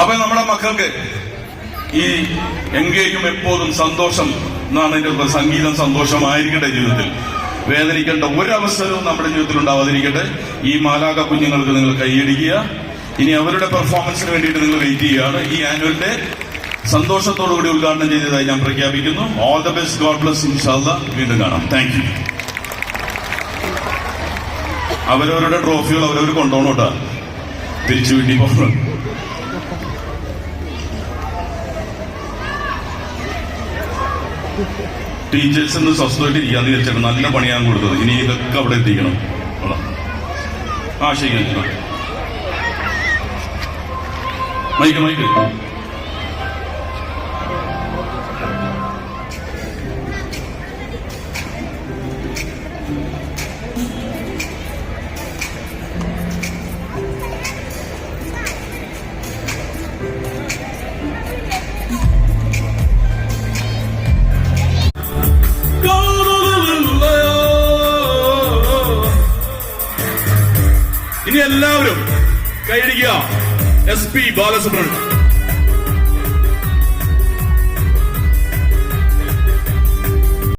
അപ്പൊ നമ്മുടെ മക്കൾക്ക് ഈ എങ്കേയും എപ്പോഴും സന്തോഷം എന്നാണ് എന്റെ സംഗീതം സന്തോഷമായിരിക്കട്ടെ. ജീവിതത്തിൽ വേദനിക്കേണ്ട ഒരവസരവും നമ്മുടെ ജീവിതത്തിൽ ഉണ്ടാവാതിരിക്കട്ടെ. ഈ മാലാക കുഞ്ഞുങ്ങൾക്ക് നിങ്ങൾ കൈയടിക്കുക. ഇനി അവരുടെ പെർഫോമൻസിന് വേണ്ടിയിട്ട് നിങ്ങൾ വെയിറ്റ് ചെയ്യുകയാണ്. ഈ ആനുവൽ ഡേ സന്തോഷത്തോടുകൂടി ഉദ്ഘാടനം ചെയ്തതായി ഞാൻ പ്രഖ്യാപിക്കുന്നു. All the best. God bless. ഇൻഷാല്ലാ വീണ്ടും കാണാം. Thank you. അവരവരുടെ ട്രോഫികൾ അവരവർ കൊണ്ടുപോകണോട്ടാ, തിരിച്ചു വീട്ടിൽ പോകണം. ടീച്ചേഴ്സിന് സ്വസ്ഥമായിട്ട് ഇരിക്കാന്ന് വിചാരിച്ചാൽ നല്ല പണിയാണ് കൊടുത്തത്. ഇനി ഇതൊക്കെ അവിടെ എത്തിക്കണം. ആ ശരി, മൈക്ക് മൈക്ക്. ഇനി എല്ലാവരും കൈയടിക്കുക. SP ബാലസുബ്രഹ്മണ്യം.